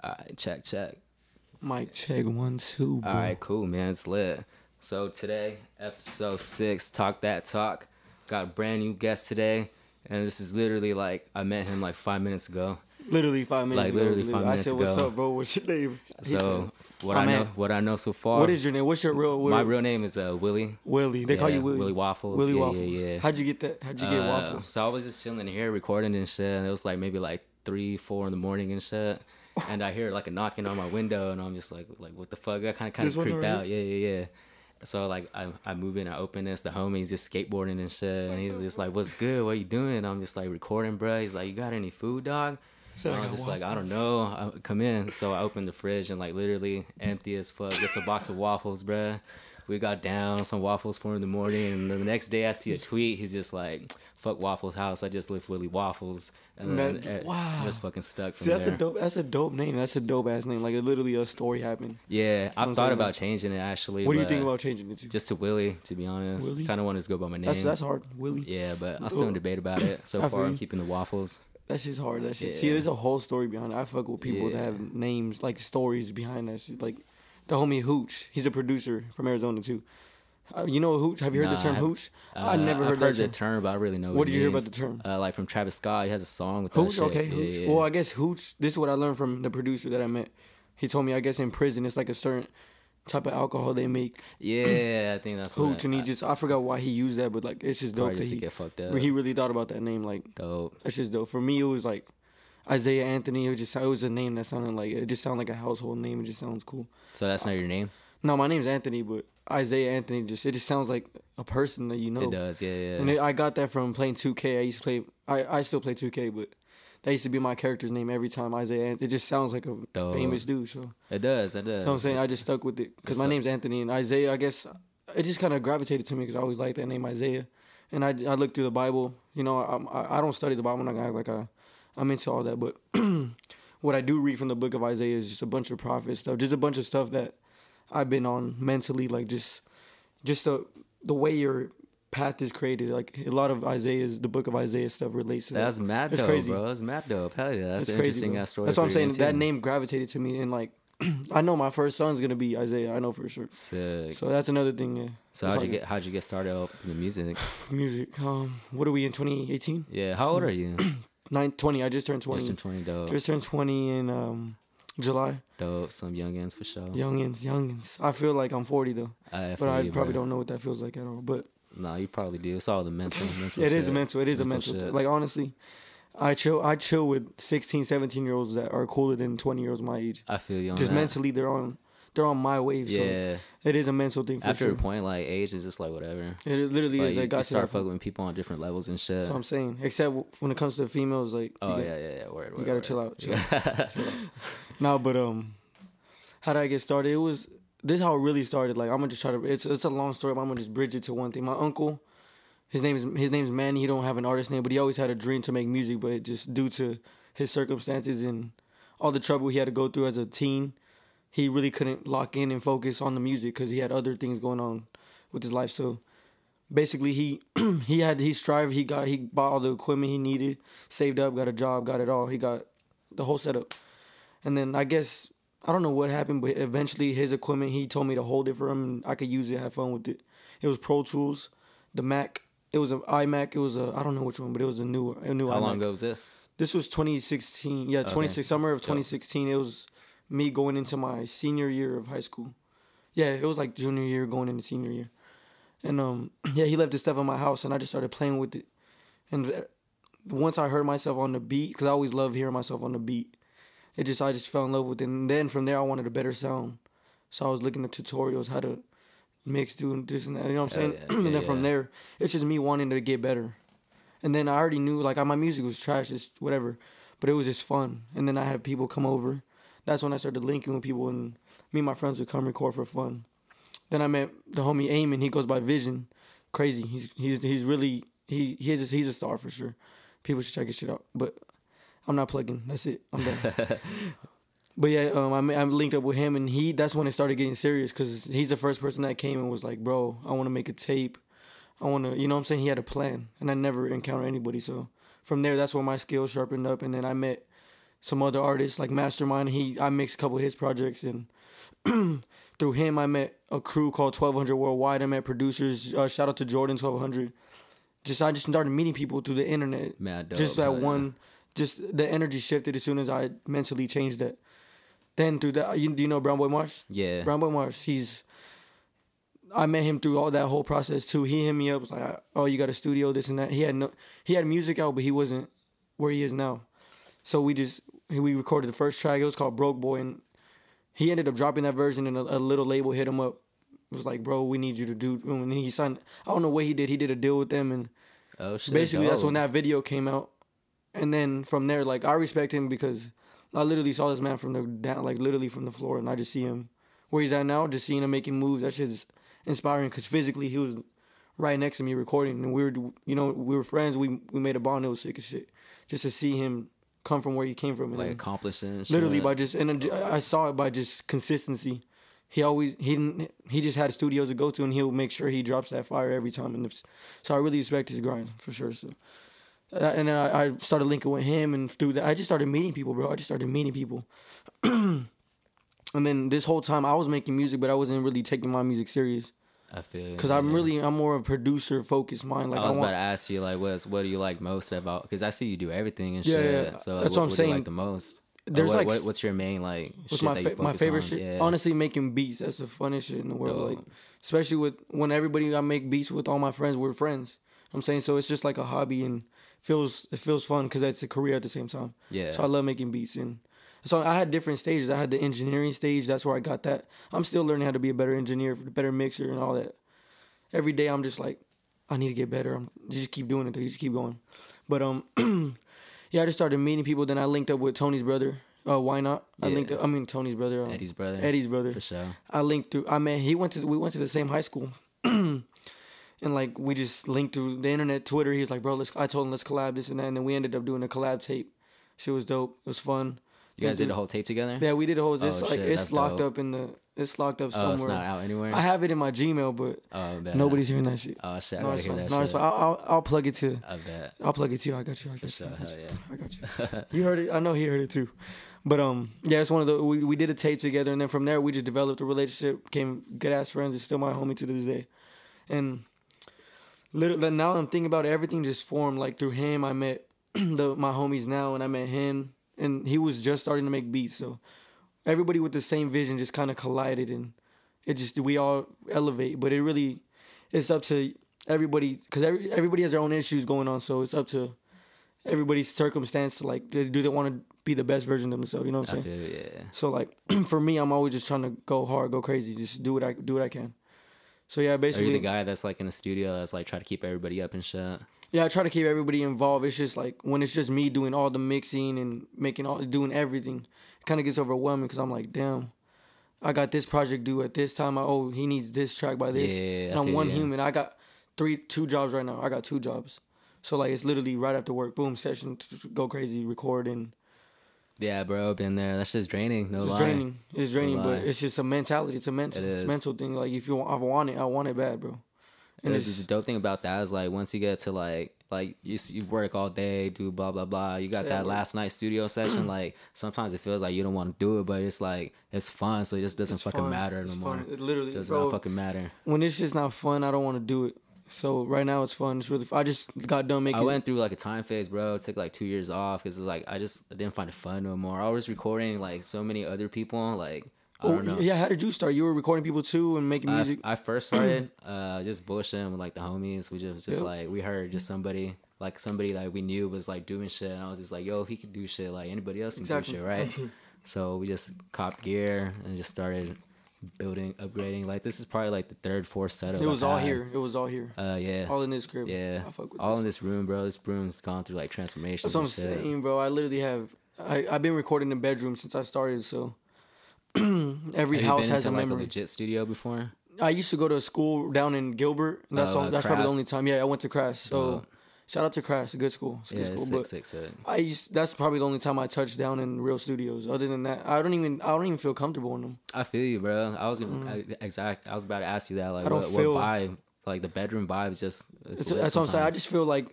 Alright, check. Mic check 1 2. Bro. Alright, cool, man. It's lit. So today, episode 6, Talk That Talk. Got a brand new guest today. And this is literally like, I met him like 5 minutes ago. Literally 5 minutes ago. Literally 5 minutes ago. I said, what's up, bro? What's your name? So, what I know so far. What is your name? What's your real My real name is Willy. Willy. They call you Willy. WillyWaffles. WillyWaffles. How'd you get that? How'd you get waffles? So I was just chilling here recording and shit. And it was like maybe like 3, 4 in the morning and shit. And I hear like a knocking on my window, and I'm just like what the fuck? I kind of creeped out. Yeah. So like I move in, I open this. The homie's just skateboarding and shit, and he's just like, "What's good? What you doing?" And I'm just like recording, bro. He's like, "You got any food, dog?" And I was just like, "I don't know." I come in, so I opened the fridge and like literally empty as fuck, just a box of waffles, bro. We got down some waffles for him in the morning, and then the next day I see a tweet. He's just like, "Fuck Waffles House. I just live WillyWaffles." And then wow, it's fucking stuck from that's there. That's a dope name. That's a dope ass name. Like literally a story happened. Yeah, I've thought about changing it actually. What do you think about changing it to? Just to Willy, to be honest. Willy? Kind of want to go by my name. That's hard, Willy. Yeah, but I'm still in debate about it. So far, I'm keeping the waffles. That shit's hard. That shit. Yeah. See, there's a whole story behind it. I fuck with people that have names, like stories behind that shit. Like the homie Hooch. He's a producer from Arizona too. You know Hooch? Have you heard the term Hooch? I never heard the term, but I really know what did you hear about the term? Like from Travis Scott, he has a song with Hooch. That Okay, shit. Hooch. Yeah. Well, I guess Hooch. This is what I learned from the producer that I met. He told me, I guess in prison it's like a certain type of alcohol they make. Yeah, I think that's Hooch, and I forgot why he used that, but like it's just dope that he get fucked up. He really thought about that name. Like dope. That's just dope. For me, it was like IsaiahAnthony. It was a name that sounded like it just sounded like a household name. It just sounds cool. So that's not your name? No, my name's Anthony, but IsaiahAnthony it just sounds like a person that you know. It does, yeah. And I got that from playing 2K. I still play 2K, but that used to be my character's name every time. Isaiah. It just sounds like a famous dude. So it does. So I'm saying I just stuck with it because my name's Anthony, and Isaiah. I guess it just kind of gravitated to me because I always liked that name Isaiah. And I looked through the Bible. You know, I don't study the Bible. I'm not gonna act like I'm into all that, but what I do read from the book of Isaiah is just a bunch of prophet stuff, just a bunch of stuff that I've been on mentally, like just the way your path is created. Like a lot of the book of Isaiah stuff relates to that. That's mad dope, crazy. Bro. That's mad dope. Hell yeah, that's an interesting ass story. That's what I'm saying. That name gravitated to me, and like I know my first son's gonna be Isaiah. I know for sure. Sick. So that's another thing. Yeah. So how'd you get started up in the music? Music. What are we in 2018? Yeah. How old are you? 20. I just turned 20. Just turned 20. Dope. Just turned 20 in July. Dope. Some youngins for sure. Youngins. I feel like I'm 40 though, but I probably don't know what that feels like at all. But no, you probably do. It's all the mental. It is mental. It is a mental. Like honestly, I chill with 16, 17-year-olds that are cooler than 20-years my age. I feel you on just that. Mentally, they're on my wave. Yeah. So it is a mental thing for After sure. a point, like age is just like whatever. It literally is. You start fucking with people on different levels and shit. That's what I'm saying. Except when it comes to females, like yeah. Word. You gotta chill out. Chill out. No, but how did I get started? This is how it really started. Like I'm gonna just try to. It's a long story, but I'm gonna just bridge it to one thing. My uncle, his name's Manny. He don't have an artist name, but he always had a dream to make music. But just due to his circumstances and all the trouble he had to go through as a teen, he really couldn't lock in and focus on the music because he had other things going on with his life. So basically, he strived. He bought all the equipment he needed, saved up, got a job, got it all. He got the whole setup. And then I guess, I don't know what happened, but eventually his equipment, he told me to hold it for him and I could use it, have fun with it. It was Pro Tools, the Mac. It was an iMac. It was I don't know which one, but it was a new iMac. How long ago was this? This was 2016. Yeah, summer of 2016. It was me going into my senior year of high school. Yeah, it was like junior year going into senior year. And he left his stuff in my house and I just started playing with it. And once I heard myself on the beat, because I always loved hearing myself on the beat, I just fell in love with it. And then from there I wanted a better sound. So I was looking at tutorials, how to mix, do this and that, you know what I'm saying? And then from there, it's just me wanting to get better. And then I already knew, like, my music was trash, it's whatever, but it was just fun. And then I had people come over. That's when I started linking with people, and me and my friends would come record for fun. Then I met the homie Eamon. He goes by Vision. Crazy. He's really he's a star for sure. People should check his shit out. But I'm not plugging. That's it. I'm done. But yeah, I linked up with him, and that's when it started getting serious because he's the first person that came and was like, bro, I want to make a tape. I want to, you know what I'm saying? He had a plan, and I never encountered anybody. So from there, that's where my skills sharpened up, and then I met some other artists like Mastermind. I mixed a couple of his projects, and through him I met a crew called 1200 Worldwide. I met producers. Shout out to Jordan 1200. I just started meeting people through the internet. Man, dope, just that one, just the energy shifted as soon as I mentally changed that. Then through that, do you know Brown Boy Marsh? Yeah. Brown Boy Marsh. I met him through all that whole process too. He hit me up, was like, "Oh, you got a studio, this and that." He had music out, but he wasn't where he is now. So we recorded the first track. It was called Broke Boy, and he ended up dropping that version, and a little label hit him up. It was like, "Bro, we need you to do." And he signed. I don't know what he did. He did a deal with them, and basically that's when that video came out. And then from there, like, I respect him because I literally saw this man from literally from the floor, and I just see him where he's at now. Just seeing him making moves, that shit is inspiring. Because physically, he was right next to me recording, and we were friends. We made a bond. It was sick as shit. Just to see him come from where he came from, like accomplishing. Literally by just, and I saw it by just consistency. He just had studios to go to, and he'll make sure he drops that fire every time. And so I really respect his grind for sure. So. And then I started linking with him, and through that, I just started meeting people, bro. I just started meeting people. And then this whole time, I was making music, but I wasn't really taking my music serious. I feel because I'm more of a producer focused mind. Like I was about to ask you, like, what do you like most about? Because I see you do everything and shit. Yeah. So that's what I'm saying. Do you like the most? There's what's your main shit my that you focus my favorite on? shit? Yeah. Honestly, making beats. That's the funnest shit in the world. Like, especially when everybody I make beats with, all my friends, we're friends. I'm saying, so it's just like a hobby, and it feels fun because it's a career at the same time. Yeah. So I love making beats, and so I had different stages. I had the engineering stage. That's where I got that. I'm still learning how to be a better engineer, a better mixer, and all that. Every day I'm just like, I need to get better. You just keep doing it. You just keep going. But yeah, I just started meeting people. Then I linked up with Tony's brother. Why not? Yeah. Tony's brother. Eddie's brother. Eddie's brother. For sure. We went to the same high school. And like we just linked through the internet, Twitter. He was like, "Bro, I told him let's collab this and that." And then we ended up doing a collab tape. Shit was dope. It was fun. You guys did a whole tape together? Yeah, we did a whole. It's locked up it's locked up somewhere. Oh, it's not out anywhere. I have it in my Gmail, but nobody's hearing that shit. Oh shit, I gotta hear that shit. So I'll plug it to. I bet. I'll plug it to you. I got you. Sure, hell yeah. I got you. You heard it. I know he heard it too. But yeah, it's one of the we did a tape together, and then from there we just developed a relationship, became good ass friends. It's still my homie to this day, and. Literally, now I'm thinking about it, everything just formed. Like through him, I met my homies now, and I met him, and he was just starting to make beats. So everybody with the same vision just kind of collided, and we all elevate. But it's up to everybody, because everybody has their own issues going on. So it's up to everybody's circumstance to like, do they want to be the best version of themselves? You know what I'm saying? I feel, yeah. So like for me, I'm always just trying to go hard, go crazy, just do what I can. So yeah, basically. Are you the guy that's like in the studio that's like try to keep everybody up and shit? Yeah, I try to keep everybody involved. It's just like when it's just me doing all the mixing and doing everything, it kind of gets overwhelming because I'm like, damn, I got this project due at this time. He needs this track by this. Yeah, and I'm one human. I got two jobs right now. I got 2 jobs. So like it's literally right after work, boom, session, go crazy, record and. Yeah, bro, been there. That's just draining. It's draining, but it's just a mentality. It's a mental thing. Like if I want it bad, bro. And the dope thing about that is like once you get to like you work all day, do blah blah blah. You got that last night studio session. Like sometimes it feels like you don't want to do it, but it's like it's fun, so it just doesn't fucking matter no more. It literally does not fucking matter. When it's just not fun, I don't want to do it. So right now it's fun. It's really fun. I just got done making. I went through like a time phase, bro. It took like 2 years off because like I didn't find it fun no more. I was recording like so many other people. Like I don't know. Yeah, how did you start? You were recording people too and making music. I first started just bullshitting with like the homies. We just like we heard just somebody like we knew was like doing shit, and I was just like, yo, if he could do shit, like anybody else can do shit, right? So we just copped gear and just started building, upgrading. Like this is probably like the 3rd, 4th setup. It was all here. Yeah. All in this crib. Yeah. I fuck with all in this room, bro. This room's gone through like transformations. That's what I'm saying, bro. I literally have. I've been recording in the bedroom since I started. So every house has a memory. Like a legit studio before? I used to go to a school down in Gilbert. That's probably the only time. Yeah, I went to Crass. So. Shout out to Crass, a good school. It's a good school. But that's probably the only time I touched down in real studios. Other than that, I don't even feel comfortable in them. I feel you, bro. I was about to ask you that. Like, what vibe like the bedroom vibes just. That's what I'm saying.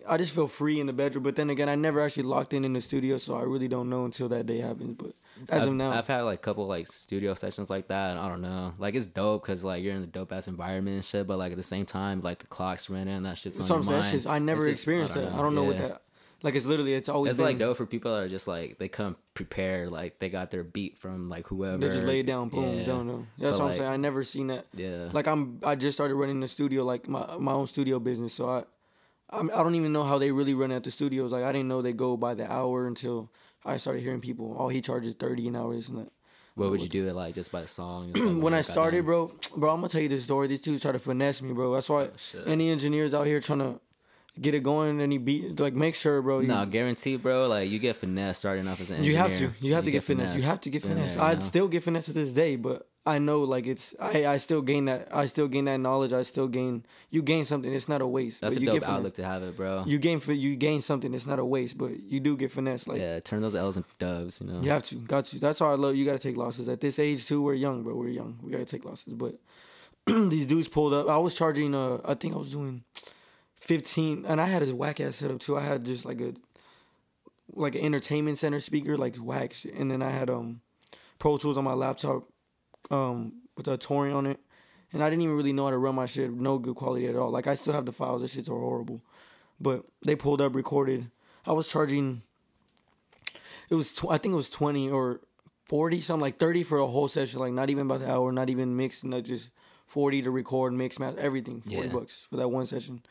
I just feel free in the bedroom. But then again, I never actually locked in the studio, so I really don't know until that day happens. But as of now, I've had like a couple like studio sessions like that. And I don't know. Like it's dope because like you're in the dope ass environment and shit. But like at the same time, like the clock's running and that shit's on your mind. I never experienced that. I don't know what that. Like it's literally, it's always. It's like dope for people that are just like they come prepared, like they got their beat from like whoever. They just lay it down, boom, don't know. That's what I'm saying. I never seen that. Yeah. Like I just started running the studio, like my own studio business. So I don't even know how they really run at the studios. Like I didn't know they go by the hour until I started hearing people. Oh, he charges $30 an hour, isn't it? What would you do it like just by the song? Just, like, when I started, bro, I'm gonna tell you this story. These two try to finesse me, bro. That's why any engineers out here trying to get it going, any beat, like make sure, bro. No, guarantee, bro. Like you get finesse starting off as an engineer. You have to get finesse. You have to get finesse. I'd still get finesse to this day, but I know like it's I still gain that. I still gain that knowledge. You gain something. It's not a waste. That's a dope outlook to have it, bro. You gain something. It's not a waste, but you do get finesse. Like yeah, turn those L's into dubs. You know. You have to, got to. That's why I love. You got to take losses at this age too. We're young, bro. We're young. We got to take losses. But these dudes pulled up. I was charging. I think I was doing 15, and I had a whack ass setup too. I had just like an entertainment center speaker, like wax, and then I had Pro Tools on my laptop, with a Torrent on it, and I didn't even really know how to run my shit. No good quality at all. Like I still have the files. That shit's horrible. But they pulled up, recorded. I was charging. I think it was 20 or 40, something like 30 for a whole session. Like not even about the hour, not even mixed, not just 40 to record, mix, match, everything. $40 for that one session.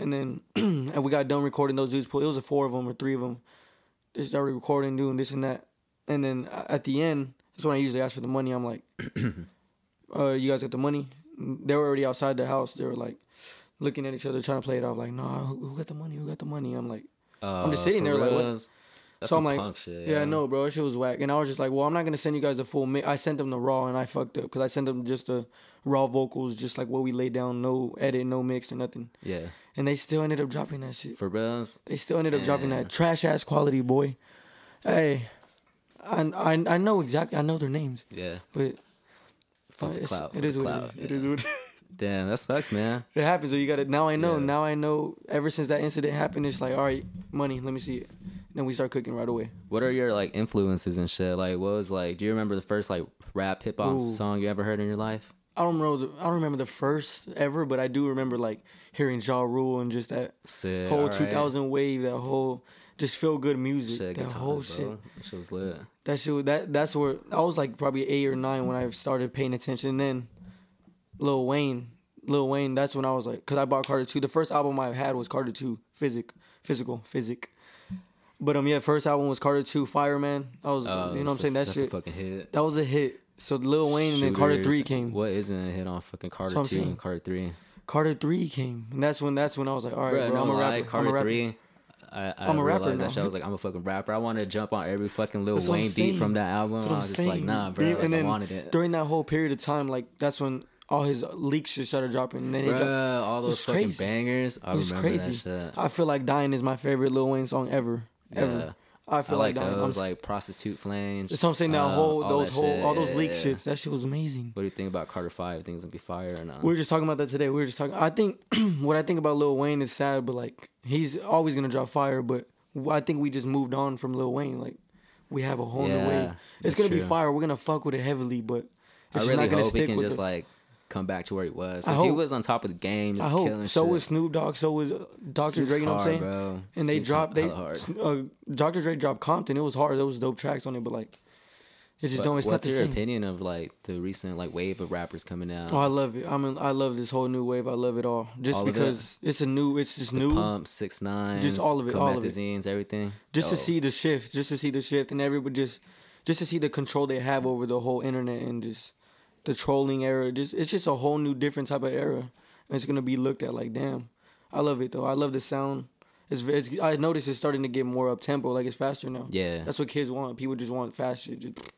And then and we got done recording. Those dudes pulled. It was a 4 of them or 3 of them. They started recording, doing this and that. And then at the end, that's when I usually ask for the money. I'm like, you guys got the money? They were already outside the house. They were like looking at each other, trying to play it off. Like, nah, who got the money? Who got the money? I'm like, I'm just sitting there like, what? That's so I'm like, punk shit, yeah, I know, bro. That shit was whack. And I was just like, well, I'm not going to send you guys the full mix. I sent them the raw and I fucked up because I sent them just the raw vocals, just like what we laid down, no edit, no mix or nothing. Yeah. And they still ended up dropping that shit. For reals? They still ended up dropping that trash ass quality, boy. Hey, I know exactly. I know their names. Yeah. But it is what it is. It is what it is. Damn, that sucks, man. It happens. So you got to. Now I know. Yeah. Now I know. Ever since that incident happened, it's like, all right, money. Let me see it. Then we start cooking right away. What are your like influences and shit? Like, what was like? Do you remember the first like rap hip hop song you ever heard in your life? I don't remember the first ever, but I do remember like hearing Ja Rule and just that whole 2000 wave, that whole just feel good music, shit, that whole shit. Bro. That shit was lit. That shit. That's where I was like probably 8 or 9 when I started paying attention. And then Lil Wayne. That's when I was like, cause I bought Carter 2. The first album I had was Carter 2, Physical. But yeah, first album was Carter 2, Fireman. I was, you know what I'm saying? That's shit. A fucking hit. That was a hit. So Lil Wayne and then Carter 3 came. What isn't a hit on fucking Carter 2 and Carter 3? Carter 3 came, and that's when I was like, all right, bro, I'm a rapper. Carter 3. I'm a rapper now. That shit, I was like, I'm a fucking rapper. I wanted to jump on every fucking Lil Wayne beat from that album. I was just like, nah, bro. Like, I wanted it. During that whole period of time, like that's when all his leaks just started dropping. And then all those fucking bangers. I remember that shit. I feel like Dying is my favorite Lil Wayne song ever. Yeah. I feel like Dying. Those like Prostitute Flames. That's what I'm saying. All those leak shits. That shit was amazing. What do you think about Carter 5? Things gonna be fire or not? We were just talking about that today. I think what I think about Lil Wayne is sad, but like he's always gonna drop fire. But I think we just moved on from Lil Wayne. Like we have a whole new way. It's gonna be fire. We're gonna fuck with it heavily, but it's I really not gonna hope stick he can with just us. like come back to where he was. Cause he was on top of the game. Just killing so shit. was Snoop Dogg. So was Dr. Dre. You know what I'm saying? Bro. And they dropped. Dr. Dre dropped Compton. It was hard. There was dope tracks on it, but like, it's just don't. It's not the same. What's your opinion of like the recent like wave of rappers coming out? Oh, I love it. I love this whole new wave. I love it all. Just all because it's new. It's just new. Pump 6ix9ine. Just all of it. All of it. Everything. Just to see the shift. Just to see the shift, and everybody just to see the control they have over the whole internet and just. The trolling era, it's just a whole new different type of era, and it's gonna be looked at like, damn. I love it though. I love the sound. I noticed it's starting to get more up tempo, like it's faster now. Yeah, that's what kids want. People just want fast shit, just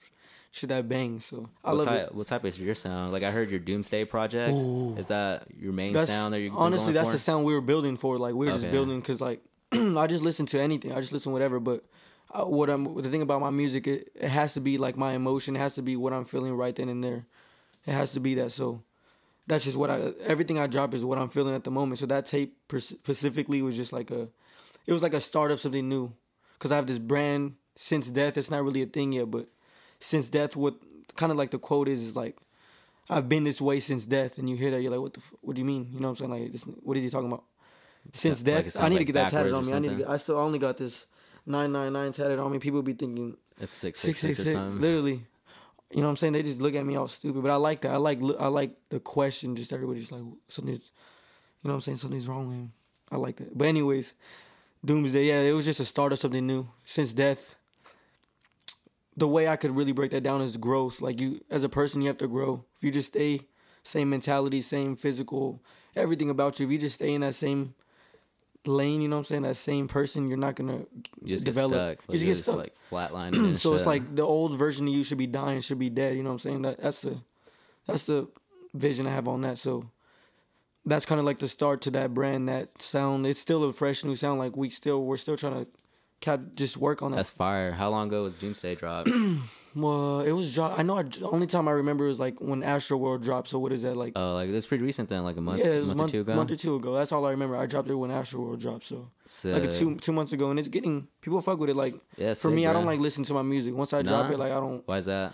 shit that bangs. So I love it. What type is your sound? Like I heard your Doomsday project. Ooh. Is that your main sound that you're honestly? That's for? The sound we were building for. Like we were just building because like I just listen to anything. I just listen to whatever, but. The thing about my music, it has to be like my emotion. It has to be what I'm feeling right then and there. It has to be that. So that's just what everything I drop is what I'm feeling at the moment. So that tape specifically was just like it was like a start of something new. Because I have this brand, Since Death. It's not really a thing yet, but Since Death, what kind of like the quote is like, I've been this way since death. And you hear that, you're like, what do you mean? You know what I'm saying? Like, what is he talking about? Since death? Like I need to get that tatted on me. I only got this 999 tatted on me. People be thinking it's 666 or something. Literally. You know what I'm saying? They just look at me all stupid. But I like that. I like the question. Just everybody's like, something's, you know what I'm saying? Something's wrong with him. I like that. But anyways, Doomsday, yeah, it was just a start of something new. Since Death, the way I could really break that down is growth. Like, you, as a person, you have to grow. If you just stay, same mentality, same physical, everything about you, if you just stay in that same lane, you know what I'm saying, that same person, you're not gonna develop. You just get stuck. Like flatlining. So it's like the old version of you should be dying, should be dead. You know what I'm saying? That's the vision I have on that. So that's kind of like the start to that brand, that sound. It's still a fresh new sound. Like we're still trying to just work on that. That's fire. How long ago was Doomsday dropped? Well, it was dropped. I know. Only time I remember was like when Astro World dropped. So what is that like? Oh, like that's pretty recent then, like a month. Yeah, it was month or two ago. That's all I remember. I dropped it when Astro World dropped. So like 2 months ago, and it's getting people fuck with it. Like for me, I don't like listening to my music. Once I drop it, like I don't. Why is that?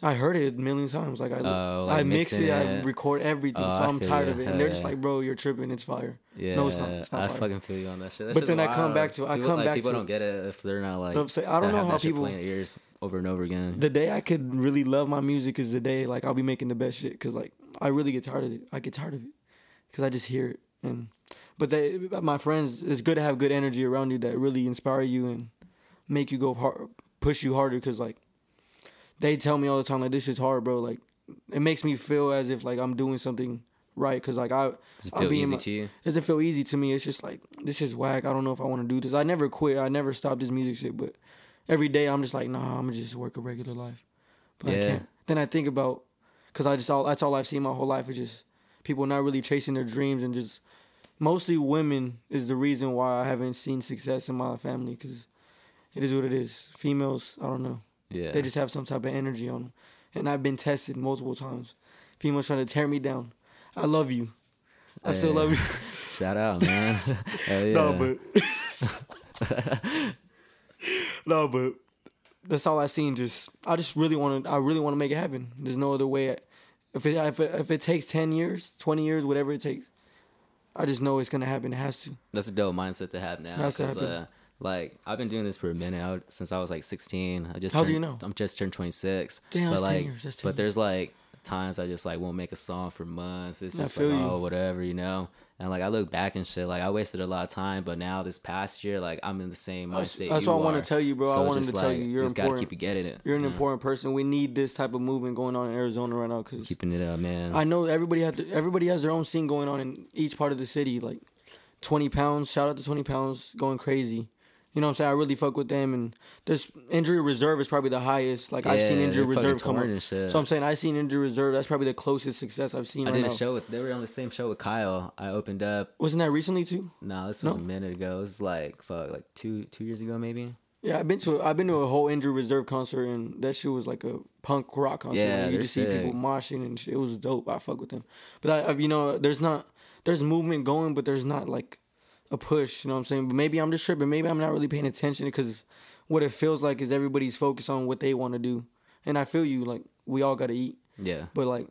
I heard it a million times. Like I mix it, I record everything. So I'm tired of it. And they're just like, bro, you're tripping. It's fire. Yeah, no, it's not. It's not I fire. fucking feel you on that shit. That's but then wild. I come back to People don't get it if they're not like. I don't know how people playing ears over and over again. The day I could really love my music is the day like I'll be making the best shit, because like I really get tired of it. I get tired of it because I just hear it. But my friends, it's good to have good energy around you that really inspire you and make you go hard, push you harder. Because like they tell me all the time like, this shit's hard, bro. Like it makes me feel as if like I'm doing something right, because like does it feel easy to you? It doesn't feel easy to me. It's just like, this is whack. I don't know if I want to do this. I never quit. I never stopped this music shit, but every day I'm just like, nah, I'm gonna just work a regular life. But I can't. Then I think about, because that's all I've seen my whole life is just people not really chasing their dreams, and just mostly women is the reason why I haven't seen success in my family, because it is what it is. Females, I don't know. Yeah. They just have some type of energy on them. And I've been tested multiple times. Females trying to tear me down. I love you. I still love you. Shout out, man. Hell yeah. No, but that's all I've seen. I really want to make it happen. There's no other way. If it takes 10 years, 20 years, whatever it takes, I just know it's gonna happen. It has to. That's a dope mindset to have now. It has to happen. Like I've been doing this for a minute since I was like 16. How do you know? I'm just turned 26. Damn, but that's like, 10 years. That's 10 but years. There's like times I just like won't make a song for months. It's just like whatever, you know. And like I look back and shit, like I wasted a lot of time. But now this past year, like I'm in the same mindset. That's what I want to tell you, bro. So I wanted to tell you, you're important. Gotta keep getting it. You're an important person. We need this type of movement going on in Arizona right now. Cause keeping it up, man. I know everybody has their own scene going on in each part of the city. Like 20 pounds. Shout out to 20 pounds going crazy. You know what I'm saying? I really fuck with them, and this Injury Reserve is probably the highest. Like I've seen Injury Reserve come up. So I'm saying I seen Injury Reserve. That's probably the closest success I've seen. I did a show they were on the same show with Kyle. I opened up. Wasn't that recently too? No, this was a minute ago. It was like two years ago maybe. Yeah, I've been to a whole Injury Reserve concert, and that shit was like a punk rock concert. Yeah, like, you just see people moshing and shit. It was dope. I fuck with them. But there's movement going, but there's not like a push, you know what I'm saying? But maybe I'm just tripping. Maybe I'm not really paying attention, because what it feels like is everybody's focused on what they want to do. And I feel you, like, we all got to eat. Yeah. But, like,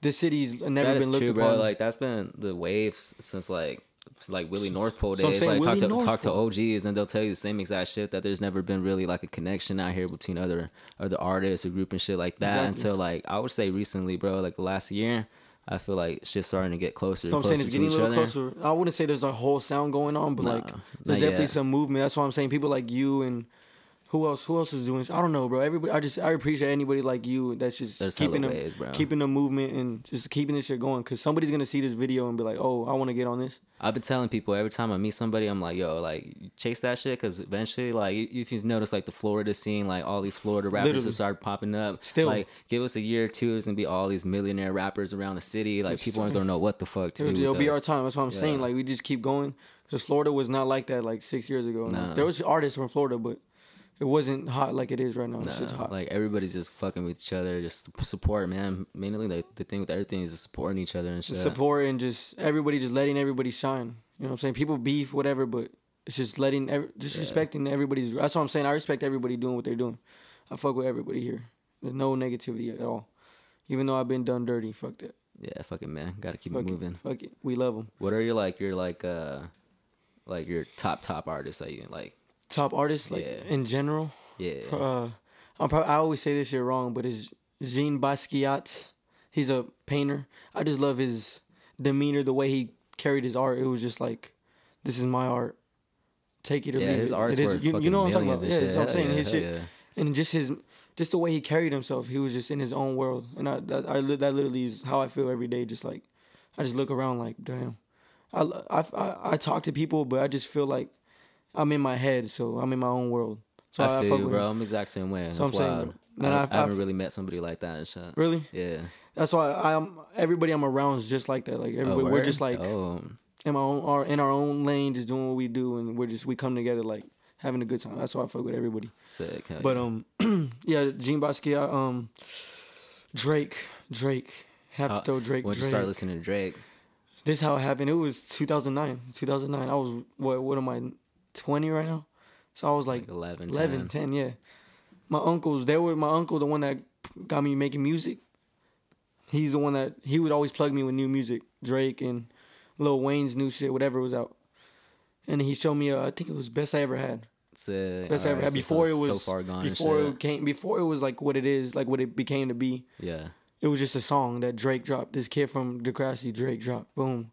this city's never been looked upon. Bro. Like, that's been the wave since, like Willie North Pole days. So like, talk to OGs, and they'll tell you the same exact shit, that there's never been really, like, a connection out here between other artists or group and shit like that. Until, like, I would say recently, bro, like, the last year, I feel like shit's starting to get closer. So I'm saying it's getting a little closer. I wouldn't say there's a whole sound going on, but there's definitely some movement. That's why I'm saying people like you and who else is doing? I don't know, bro. Everybody, I appreciate anybody like you that's just keeping the movement and just keeping this shit going. Because somebody's gonna see this video and be like, oh, I want to get on this. I've been telling people every time I meet somebody, I'm like, yo, like, chase that shit, because eventually, like, if you've noticed, like, the Florida scene, like, all these Florida rappers have started popping up. Still. Like, give us a year or two, it's going to be all these millionaire rappers around the city. Like, people aren't going to know what the fuck to do. It'll be our time. That's what I'm saying. Like, we just keep going. Because Florida was not like that, like, 6 years ago. No. There was artists from Florida, but it wasn't hot like it is right now. It's hot. Like everybody's just fucking with each other, just support, man. Mainly the thing with everything is just supporting each other and shit. Support and just everybody just letting everybody shine. You know what I'm saying? People beef, whatever, but it's just respecting everybody's. That's what I'm saying. I respect everybody doing what they're doing. I fuck with everybody here. There's no negativity at all. Even though I've been done dirty, fuck that. Yeah, fuck it, man. Gotta keep it moving. Fuck it. We love them. What are your top artists that you like? Top artists, like in general. Yeah. I always say this shit wrong, but it's Jean Basquiat. He's a painter. I just love his demeanor, the way he carried his art. It was just like, this is my art. Take it or leave it. His art's worth fucking you know what I'm talking millions about? Yeah, that's what I'm saying. His shit. Yeah. And just the way he carried himself, he was just in his own world. And that literally is how I feel every day. Just like, I just look around like, damn. I talk to people, but I just feel like I'm in my head, so I'm in my own world. So I feel you, bro. I'm the exact same way. So that's wild. I haven't really met somebody like that and shit. Really? Yeah. That's why everybody I'm around is just like that. Like everybody, we're just like in our own lane, just doing what we do, and we come together like having a good time. That's why I fuck with everybody. Sick. But yeah, Jean Basquiat, Drake. Have to throw Drake. When did you start listening to Drake? This is how it happened. It was 2009. I was what am I, 20 right now? So I was like 11, 10, yeah. My uncles, the one that got me making music. He's the one that, he would always plug me with new music. Drake and Lil Wayne's new shit, whatever was out. And he showed me, I think it was Best I Ever Had. Best I Ever Had. Before it was, so far gone before it was like what it is, like what it became to be. Yeah. It was just a song that Drake dropped. This kid from Degrassi, Drake dropped. Boom.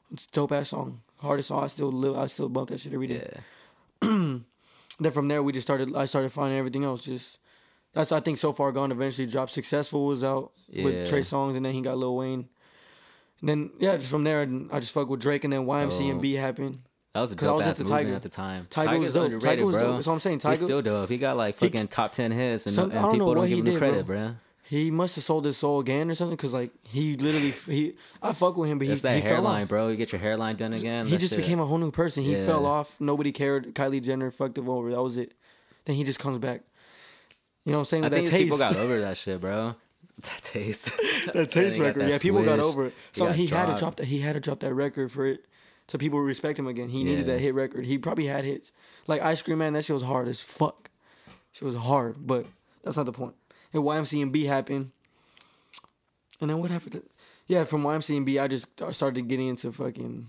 It's a dope ass song. Hardest song. I still bump that shit every day. Yeah. Then from there I started finding everything else. That's I think So Far Gone eventually dropped. Successful was out with Trey Songz, and then he got Lil Wayne. And then just from there I just fuck with Drake, and then YMCMB happened. That was a dope ass movement at the time. Tyga was dope. underrated, Tyga was bro. dope. That's what I'm saying. He's still dope. He got like fucking top 10 hits, and people don't give him the credit, bro. He must have sold his soul again or something, because like he literally I fuck with him, but it's that hairline, bro. You get your hairline done again. He just became a whole new person. He fell off. Nobody cared. Kylie Jenner fucked him over. That was it. Then he just comes back. You know what I'm saying? I think people got over that shit, bro. That taste. That taste record. Yeah, people got over it. So he had to drop that record for it, so people would respect him again. He needed that hit record. He probably had hits. Like Ice Cream Man, that shit was hard as fuck. Shit was hard, but that's not the point. And YMCMB happened. And then what happened? From YMCMB, I just started getting into fucking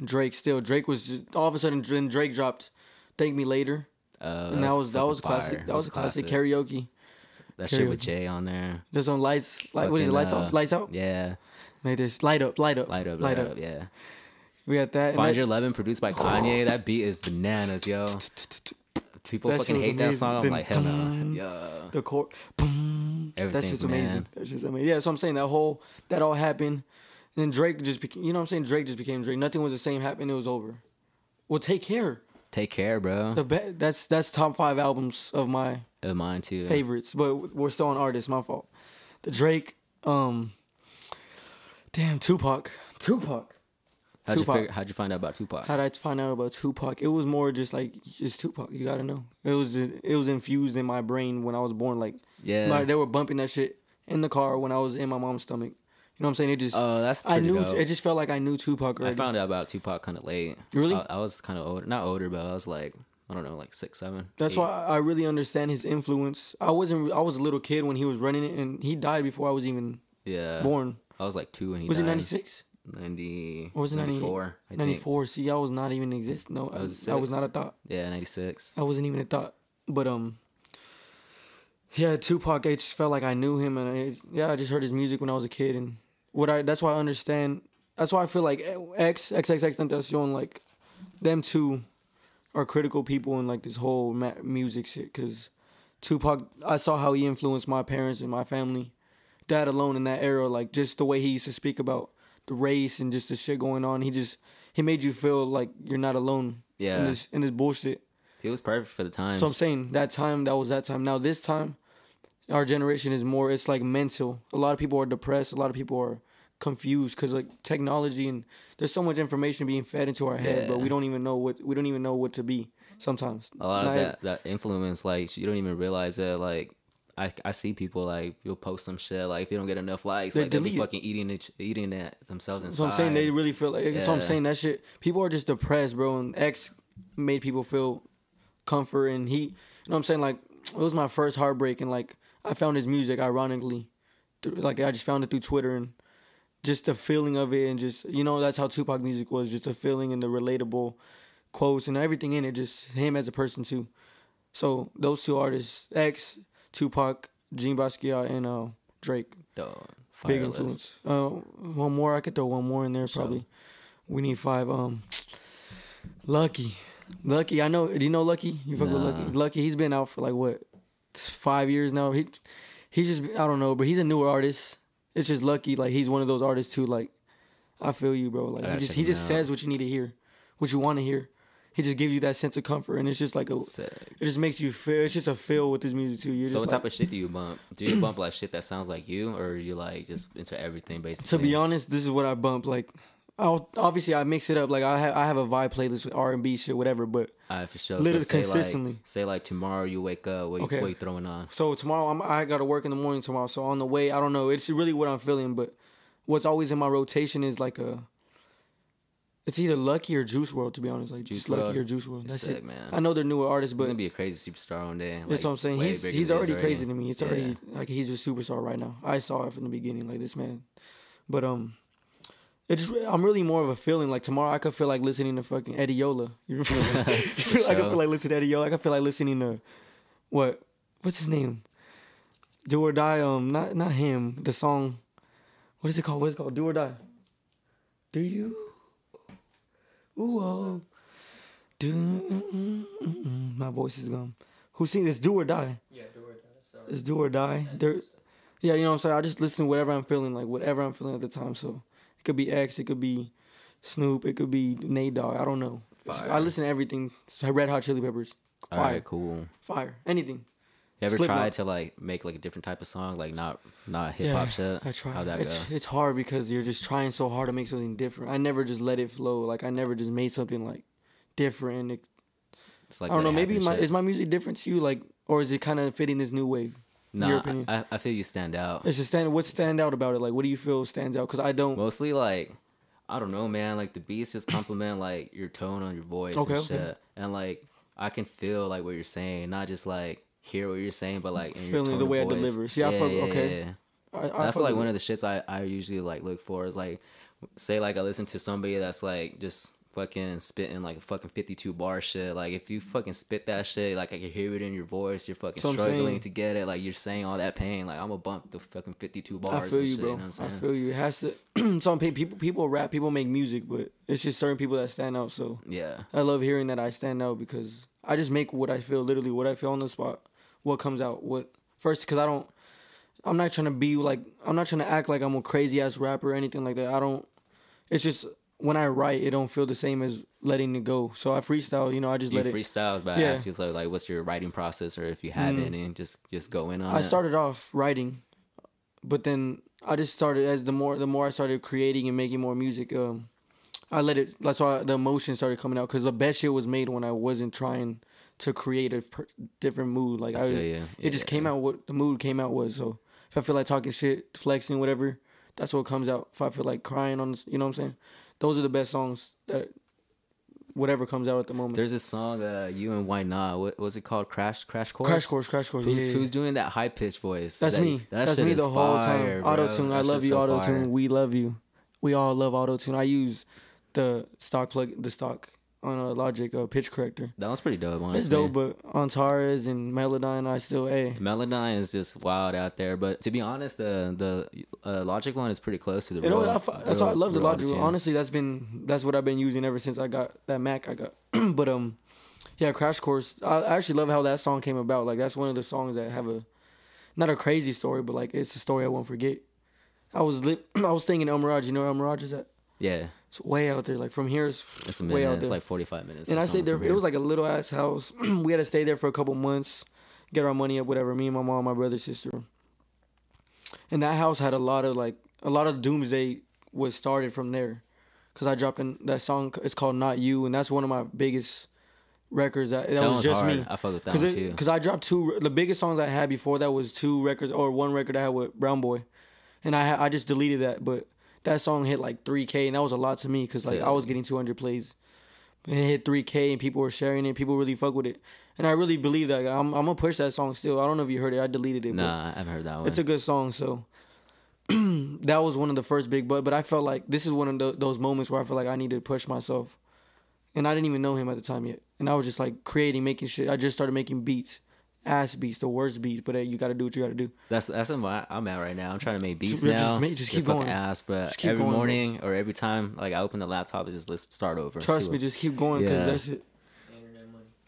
Drake still. Drake was just, all of a sudden, Drake dropped Thank Me Later. And that was classic. That was a classic karaoke. That shit with Jay on there. There's on lights. What is it? Lights off? Lights out? Yeah. Made this. Light up. Yeah. We got that. Find Your Lovin', produced by Kanye. That beat is bananas, yo. People fucking hate that song. I'm like, hell no. Yo. The chord. Boom. That shit's amazing. Yeah, so I'm saying that all happened. And then Drake just became, you know what I'm saying? Drake just became Drake. Nothing was the same. Happened. It was over. Well, Take Care. Take Care, bro. That's top 5 albums of mine too. Favorites, but we're still on artists. My fault. The Drake, Tupac. How'd you find out about Tupac? How'd I find out about Tupac? It was more just like, it's Tupac. You gotta know. It was infused in my brain when I was born. Like, they were bumping that shit in the car when I was in my mom's stomach. You know what I'm saying? It just, that's pretty dope. It just felt like I knew Tupac already. I found out about Tupac kind of late. Really? I was kind of older, not older, but I was like, I don't know, like 6, 7. That's 8. why I really understand his influence. I was a little kid when he was running it, and he died before I was even born. I was like 2 when he died. Was it 96? 90. Or was it 94? 94. See, I was not even exist. No, I was not a thought. Yeah, 96. I wasn't even a thought. But Tupac. It just felt like I knew him, and I just heard his music when I was a kid, and that's why I understand. That's why I feel like XXXTentacion, like them two are critical people in like this whole music shit. Cause Tupac, I saw how he influenced my parents and my family. Dad alone in that era, like just the way he used to speak about the race and just the shit going on. He made you feel like you're not alone. Yeah. In this bullshit. He was perfect for the times. So I'm saying that was that time. Now this time, our generation is more. It's like mental. A lot of people are depressed. A lot of people are confused because like technology, and there's so much information being fed into our head, but we don't even know what to be. sometimes. A lot of that influence, like you don't even realize that. Like I see people like you'll post some shit like if you don't get enough likes, like they'll be fucking eating it themselves inside. So I'm saying they really feel like. So I'm saying that shit. People are just depressed, bro. And X made people feel comfort, and he, you know what I'm saying, like it was my first heartbreak, and like I found his music ironically, like I just found it through Twitter, and just the feeling of it, and just, you know, that's how Tupac music was, just a feeling and the relatable quotes and everything in it, just him as a person too. So those two artists, X, Tupac, Gene Basquiat, and Drake, big influence. One more, I could throw one more in there probably. We need 5. Lucky, I know. Do you know Lucky? You fuck with Lucky? Lucky, he's been out for like what, 5 years now. He's just, I don't know, but he's a newer artist. It's just Lucky, like he's one of those artists too. Like I feel you, bro. Like he just says what you need to hear, what you want to hear. He just gives you that sense of comfort, and it's just like it just makes you feel. It's just a feel with his music too. So what type of shit do you bump? Do you bump like shit that sounds like you, or are you like just into everything basically? To be honest, this is what I bump. Like obviously I mix it up. Like I have a vibe playlist with R&B shit, whatever. But for sure. Literally so consistently. Say like tomorrow you wake up. What you throwing on? So tomorrow I gotta work in the morning tomorrow. So on the way, I don't know. It's really what I'm feeling. But what's always in my rotation is like it's either Lucky or Juice WRLD, to be honest. Like just Lucky or Juice WRLD. That's sick, it, man. I know they're newer artists, but he's gonna be a crazy superstar one day. That's what I'm saying. He's already crazy to me. It's already like he's a superstar right now. I saw it from the beginning, like this man. But I'm really more of a feeling. Like tomorrow, I could feel like listening to fucking Eddie Yola. You feel like, I could feel like listening to Eddie Yola. I could feel like listening to what's his name? Do or Die. Not him. The song. What is it called? What is it called? Do or Die. Do you? Ooh, oh. My voice is gone. Who sings this? Do or Die. Yeah, Do or Die. Sorry. It's Do or Die. Yeah, you know what I'm saying? I just listen to whatever I'm feeling, like whatever I'm feeling at the time. So it could be X, it could be Snoop, it could be Nate Dogg. I don't know. I listen to everything. Red Hot Chili Peppers. Fire. Alright, cool. Fire. Anything. You ever tried to like make like a different type of song, like not hip hop shit? I tried. How'd that go? It's hard because you're just trying so hard to make something different. I never just let it flow. Like I never just made something like different. It's like I don't know. Maybe is my music different to you, like, or is it kind of fitting this new wave? No, I feel you stand out. It's just what stand out about it? Like, what do you feel stands out? Because I don't. Mostly like, I don't know, man. Like the beats just complement like your tone on your voice and shit, and like I can feel like what you're saying, not just like hear what you're saying, but like in feeling your tone the way of I deliver. See, I fuck okay. Yeah. That's like one of the shits I usually like look for is like, say like I listen to somebody that's like just fucking spitting like a fucking 52 bar shit. Like if you fucking spit that shit, like I can hear it in your voice. You're fucking struggling to get it. Like you're saying all that pain. Like I'm gonna bump the fucking 52 bars. I feel you, shit, bro. You know what I'm saying? I feel you. It has to. Some people rap, people make music, but it's just certain people that stand out. So yeah, I love hearing that I stand out because I just make what I feel, literally what I feel on the spot. What comes out, because I'm not trying to be like, I'm not trying to act like I'm a crazy ass rapper or anything like that. It's just when I write, it don't feel the same as letting it go. So I freestyle, I just let it. Freestyles, but I ask you like, what's your writing process, or if you have any, just go in on it. I started off writing, but then I just started as the more I started creating and making more music. I let it. That's why the emotion started coming out, because the best shit was made when I wasn't trying to create a different mood. Like it just came out what the mood came out was. So if I feel like talking shit, flexing, whatever, that's what comes out. If I feel like crying on, you know what I'm saying? Those are the best songs that whatever comes out at the moment. There's a song, you and Why Not? What was it called? Crash Course. Crash Course. Who's doing that high pitched voice? That's me. That's me the whole time. Auto-tune. I love you, auto-tune. We love you. We all love auto-tune. I use the stock on Logic pitch corrector. That one's pretty dope, honestly. It's dope, but Antares and Melodyne, I still Melodyne is just wild out there, but to be honest, the Logic one is pretty close to the real. That's why I love the Logic one. Honestly, that's what I've been using ever since I got that Mac I got. But yeah, Crash Course. I actually love how that song came about. Like that's one of the songs that have not a crazy story, but like it's a story I won't forget. I was staying in El Mirage. You know where El Mirage is at? Yeah. It's way out there. Like from here, it's a minute. Way out there. It's like 45 minutes. And I stayed there. It was like a little ass house. We had to stay there for a couple months, get our money up, whatever. Me and my mom, my brother, sister. And that house had a lot of Doomsday was started from there, cause I dropped in that song. It's called Not You, and that's one of my biggest records. That was just hard. me. I fuck with that one too. Because I dropped the biggest songs I had before that was 2 records, or 1 record I had with Brown Boy. And I just deleted that, but that song hit like 3K, and that was a lot to me because like I was getting 200 plays. And it hit 3K, and people were sharing it. People really fuck with it. And I really believe that. I'm going to push that song still. I don't know if you heard it. I deleted it. Nah, I haven't heard that one. It's a good song, so that was one of the first big, but I felt like this is one of those moments where I feel like I need to push myself. And I didn't even know him at the time yet. And I was just like creating, making shit. I just started making beats. Ass beats, the worst beats, but you gotta do what you gotta do. That's what I'm at right now. I'm trying to make beats now. Just keep going. Ass, but every morning or every time like I open the laptop, it's just let's start over. Trust me, just keep going because that's it.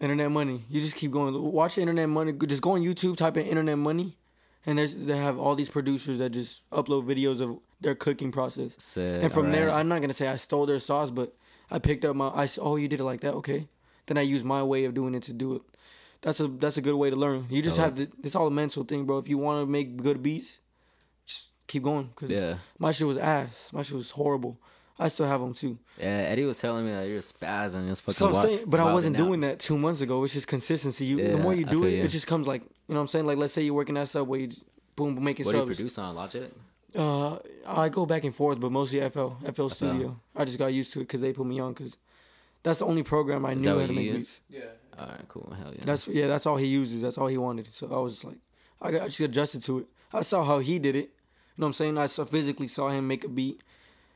Internet money. You just keep going. Watch Internet Money. Just go on YouTube, type in Internet Money, and they have all these producers that just upload videos of their cooking process. Sick, and from there, I'm not gonna say I stole their sauce, but I picked up oh, you did it like that, okay. Then I used my way of doing it to do it. That's a good way to learn. You just have to. It's all a mental thing, bro. If you want to make good beats, just keep going. Cause my shit was ass. My shit was horrible. I still have them too. Yeah, Eddie was telling me that you're spazzing. It's fucking. So I'm saying, but I wasn't doing that 2 months ago. It's just consistency. The more you do it, it just comes like, you know what I'm saying. Like let's say you're working at Subway, you just, boom, making subs. What do you produce on Logic? I go back and forth, but mostly FL Studio. I just got used to it because they put me on because that's the only program I knew how to make beats. Yeah. All right, cool. Hell yeah. That's all he uses. That's all he wanted. So I was just like, I just adjusted to it. I saw how he did it. You know what I'm saying? I physically saw him make a beat,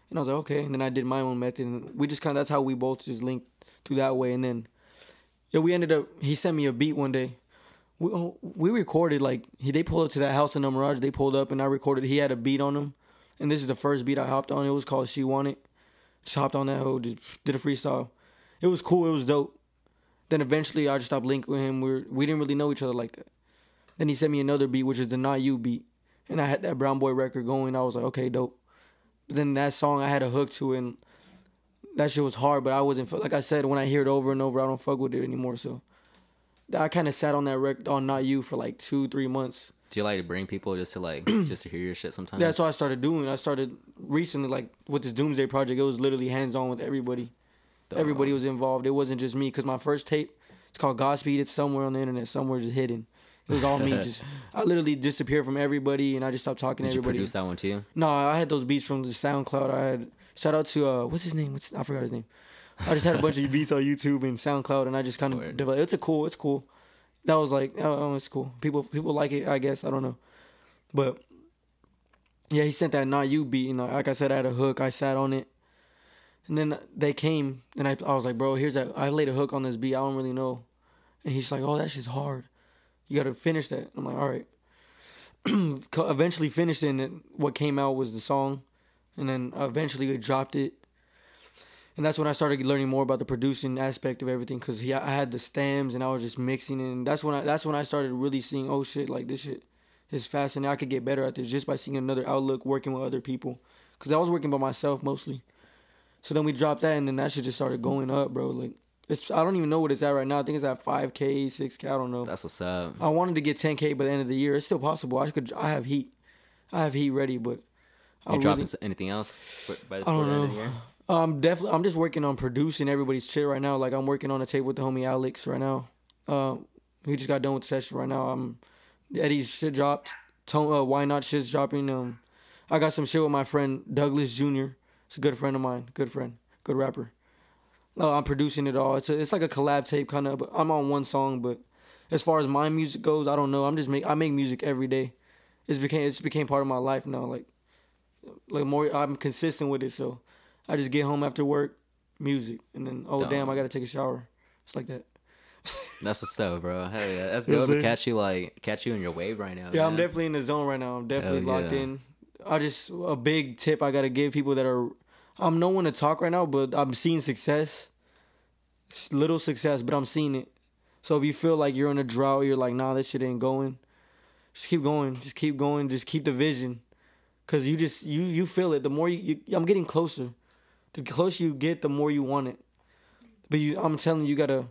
and I was like, okay. And then I did my own method, and we just that's how we both just linked through that way. And then, we ended up. He sent me a beat one day. We recorded they pulled up to that house in the Mirage. They pulled up, and I recorded. He had a beat on him, and this is the first beat I hopped on. It was called She Want It. Just hopped on that hoe, just did a freestyle. It was cool. It was dope. Then eventually I just stopped linking with him. We didn't really know each other like that. Then he sent me another beat, which is the Not You beat. And I had that Brown Boy record going. I was like, okay, dope. But then that song, I had a hook to it. And that shit was hard, but I wasn't, like I said, when I hear it over and over, I don't fuck with it anymore. So I kind of sat on that record, on Not You, for like 2-3 months. Do you like to bring people just to just to hear your shit sometimes? That's what I started doing. I started recently, with this Doomsday project. It was literally hands-on with everybody. Everybody was involved. It wasn't just me, because my first tape, it's called Godspeed. It's somewhere on the internet, somewhere just hidden. It was all me. I literally disappeared from everybody, and I just stopped talking to everybody. Did you produce that one too? No, I had those beats from the SoundCloud. Shout out to what's his name? I forgot his name. I just had a bunch of beats on YouTube and SoundCloud, and I just kind of developed. It's cool. That was like, oh, it's cool. People like it, I guess. I don't know, but yeah, he sent that Not You beat. Like I said, I had a hook. I sat on it. And then they came, and I was like, bro, I laid a hook on this beat. I don't really know. And he's like, oh, that shit's hard. You got to finish that. I'm like, all right. Eventually finished it, and then what came out was the song. And then eventually we dropped it. And that's when I started learning more about the producing aspect of everything, because I had the stems, and I was just mixing it. And that's when I started really seeing, oh, shit, like this shit is fascinating. I could get better at this just by seeing another outlook, working with other people. Because I was working by myself mostly. So then we dropped that, and then that shit just started going up, bro. Like, I don't even know what it's at right now. I think it's at 5K, 6K. I don't know. That's what's up. I wanted to get 10K by the end of the year. It's still possible. I have heat. I have heat ready, but you dropping anything else by the end of the year? I'm just working on producing everybody's shit right now. Like, I'm working on a tape with the homie Alex right now. He just got done with the session right now. Eddie's shit dropped. Why Not shit's dropping. I got some shit with my friend Douglas Jr. It's a good friend of mine. Good friend. Good rapper. I'm producing it all. It's like a collab tape kind of. But I'm on one song, but as far as my music goes, I don't know. I make music every day. It's became part of my life now. Like more, I'm consistent with it. So I just get home after work, music, and then damn, I gotta take a shower. It's like that. That's what's up, bro. Hell yeah, that's good to catch you in your wave right now. Yeah, man. I'm definitely in the zone right now. I'm definitely locked in. A big tip I gotta give people that are. I'm no one to talk right now, but I'm seeing success. Little success, but I'm seeing it. So if you feel like you're in a drought, you're like, nah, this shit ain't going. Just keep going. Just keep going. Just keep the vision. Cause you feel it. The more I'm getting closer. The closer you get, the more you want it. But I'm telling you,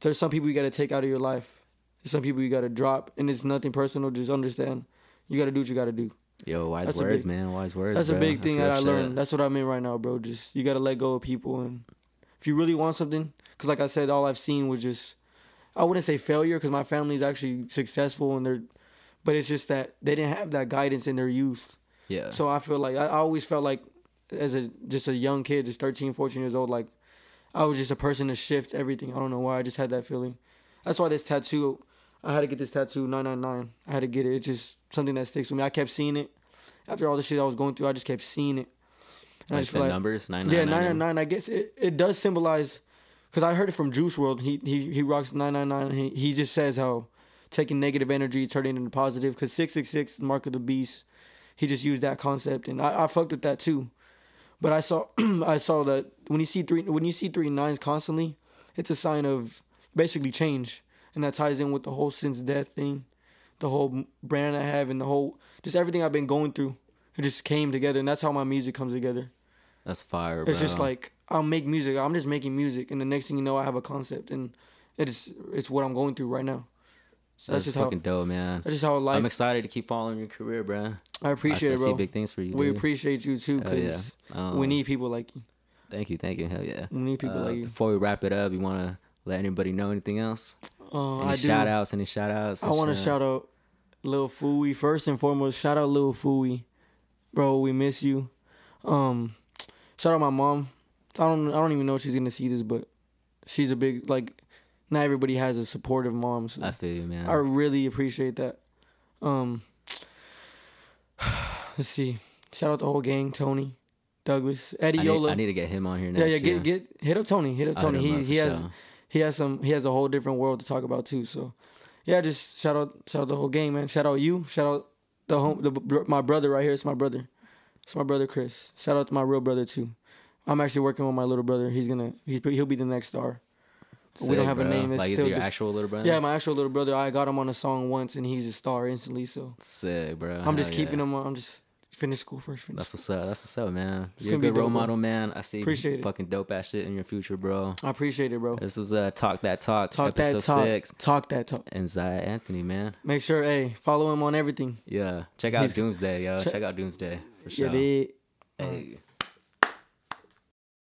there's some people you gotta take out of your life. There's some people you gotta drop, and it's nothing personal. Just understand, you gotta do what you gotta do. Yo, wise words, man. Wise words. That's a big thing that I learned. That's what I'm in right now, bro. Just you gotta let go of people, and if you really want something, Because like I said, all I've seen was just, I wouldn't say failure because my family's actually successful but it's just that they didn't have that guidance in their youth. Yeah. So I feel like, I always felt like as just a young kid, just 13, 14 years old, like I was just a person to shift everything. I don't know why, I just had that feeling. That's why this tattoo, I had to get this tattoo, 999. I had to get it. It's just something that sticks with me. I kept seeing it. After all the shit I was going through, I just kept seeing it. And like the numbers, 999? Yeah, 999. I guess it does symbolize, because I heard it from Juice WRLD. He rocks 999. He just says how taking negative energy, turning it into positive, because 666 is mark of the beast. He just used that concept, and I fucked with that too. But I saw that when you see three nines constantly, it's a sign of basically change, and that ties in with the whole since death thing, the whole brand I have, and the whole just everything I've been going through. It just came together, and that's how my music comes together. That's fire, bro. It's just like I'll make music. I'm just making music, and the next thing you know, I have a concept, and it's what I'm going through right now. So that's just fucking dope, man. That's just how life. I'm excited to keep following your career, bro. I appreciate it, bro. I see big things for you. We dude. appreciate you too, because we need people like you. Thank you. Hell yeah. We need people like you. Before we wrap it up, you want to let anybody know anything else? Any shout outs? I want to shout out Lil Fooey. First and foremost, shout out Lil Fooey. Bro, we miss you. Shout out my mom. I don't even know if she's gonna see this, but she's a big, like, not everybody has a supportive mom. So I feel you, man. I really appreciate that. Let's see. Shout out the whole gang, Tony, Douglas, Eddie Yola. I need to get him on here next. Yeah, hit up Tony. Hit up Tony. He has a whole different world to talk about too. So yeah, just shout out the whole gang, man. Shout out you. Shout out my brother right here. It's my brother. It's my brother Chris. Shout out to my real brother too. I'm actually working with my little brother. He'll be the next star. Sick, we don't have bro. a name. It's like, is it your actual little brother? Yeah, my actual little brother. I got him on a song once, and he's a star instantly. So sick, bro. I'm just keeping him. I'm just finish school first. That's what's up, man. You're a good role model, man. I see fucking dope ass shit in your future, bro. I appreciate it, bro. This was Talk That Talk, episode 6. Talk That Talk. And IsaiahAnthony, man. Make sure, follow him on everything. Yeah, check out Doomsday, yo. Check out Doomsday for sure. Yeah, Hey.